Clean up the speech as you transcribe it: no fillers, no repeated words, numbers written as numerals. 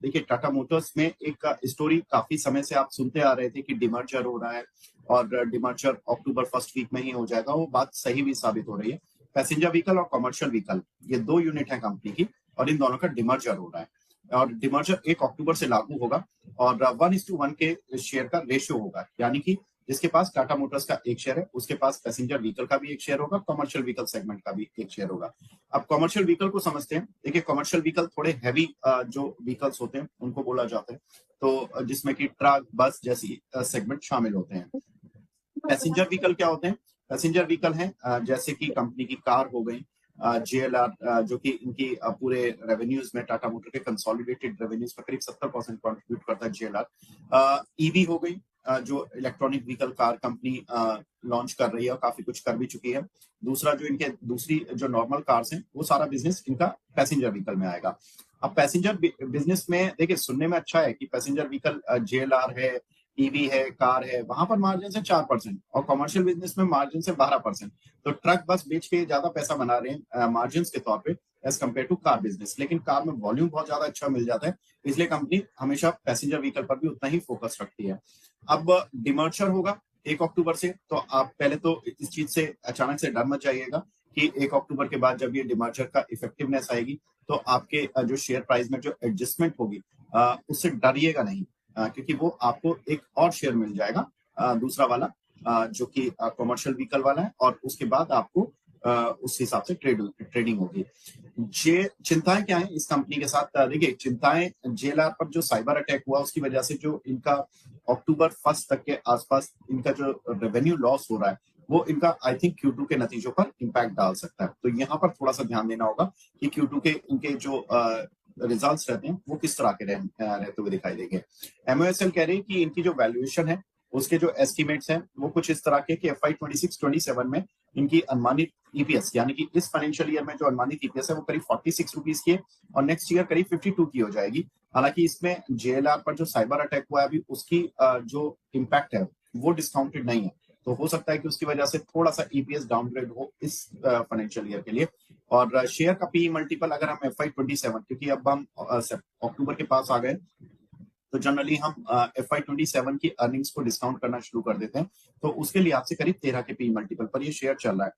देखिए टाटा मोटर्स में एक स्टोरी काफी समय से आप सुनते आ रहे थे कि डिमर्जर हो रहा है और डिमर्जर अक्टूबर फर्स्ट वीक में ही हो जाएगा। वो बात सही भी साबित हो रही है। पैसेंजर व्हीकल और कमर्शियल व्हीकल ये 2 यूनिट है कंपनी की और इन दोनों का डिमर्जर हो रहा है और डिमर्जर 1 अक्टूबर से लागू होगा और 1:1 के शेयर का रेशियो होगा, यानी कि जिसके पास टाटा मोटर्स का एक शेयर है उसके पास पैसेंजर व्हीकल का भी एक शेयर होगा, कमर्शियल व्हीकल सेगमेंट का भी एक शेयर होगा। अब कमर्शियल व्हीकल को समझते हैं। देखिए कमर्शियल व्हीकल थोड़े हैवी जो व्हीकल्स होते हैं उनको बोला जाता है, तो जिसमें कि ट्रक बस जैसी सेगमेंट शामिल होते हैं। पैसेंजर व्हीकल क्या होते हैं? पैसेंजर व्हीकल हैं जैसे कि कंपनी की कार हो गई, जेएलआर जो कि इनकी पूरे रेवेन्यूज में टाटा मोटर के कंसोलिडेटेड रेवेन्यूज का करीब 70% कंट्रीब्यूट करता है जेएलआर। ईवी हो गई, जो electronic vehicle car company launch कर रही है और काफी कुछ कर भी चुकी है। दूसरा जो इनके दूसरी जो नॉर्मल कार्स हैं वो सारा बिजनेस इनका पैसेंजर व्हीकल में आएगा। अब पैसेंजर बिजनेस में देखिए सुनने में अच्छा है कि पैसेंजर व्हीकल जेएलआर है, ईवी है, कार है, वहां पर मार्जिन है 4% और कमर्शियल बिजनेस में मार्जिन से 12%। तो ट्रक बस बेच के ज्यादा पैसा बना रहे हैं मार्जिन के तौर पे as compared to car business, लेकिन कार में वॉल्यूम बहुत ज्यादा अच्छा मिल जाता है, इसलिए कंपनी हमेशा पैसेंजर व्हीकल पर भी उतना ही फोकस रखती है। अब डिमर्जर होगा 1 अक्टूबर से, तो आप पहले तो इस चीज से अचानक से डर मत जाइएगा कि 1 अक्टूबर के बाद जब ये डिमर्जर का इफेक्टिवनेस आएगी तो आपके जो शेयर प्राइस में जो एडजस्टमेंट होगी उससे डरिएगा नहीं, क्योंकि वो आपको एक और शेयर मिल जाएगा दूसरा वाला जो कि कमर्शियल व्हीकल वाला है और उसके बाद आपको उस हिसाब से ट्रेडिंग होगी। ये चिंताएं क्या है इस कंपनी के साथ? देखिए चिंताएं जेएलआर पर जो साइबर अटैक हुआ उसकी वजह से जो इनका अक्टूबर फर्स्ट तक के आसपास इनका जो रेवेन्यू लॉस हो रहा है वो इनका आई थिंक Q2 के नतीजों पर इम्पैक्ट डाल सकता है। तो यहाँ पर थोड़ा सा ध्यान देना होगा कि Q2 के इनके जो रिजल्ट्स रहते हैं वो किस तरह के रहते हुए दिखाई देंगे। MOSL कह रही है कि इनकी जो वैल्यूएशन है उसके जो एस्टिमेट्स हैं वो कुछ इस तरह के कि FY 26-27 में इनकी अनुमानित ईपीएस यानी कि इस फाइनेंशियल ईयर में जो अनुमानित ईपीएस है वो करीब 46 रुपीज की है और नेक्स्ट ईयर करीब 52 की हो जाएगी। हालांकि इसमें जेएलआर पर जो साइबर अटैक हुआ है अभी उसकी जो इम्पैक्ट है वो डिस्काउंटेड नहीं है, तो हो सकता है कि उसकी वजह से थोड़ा सा ईपीएस डाउनग्रेड हो इस फाइनेंशियल ईयर के लिए। और शेयर का पी मल्टीपल अगर हम FY 27, क्योंकि अब हम अक्टूबर के पास आ गए तो जनरली हम FY 27 की अर्निंग्स को डिस्काउंट करना शुरू कर देते हैं, तो उसके लिहाज से करीब 13 के पी मल्टीपल पर ये शेयर चल रहा है।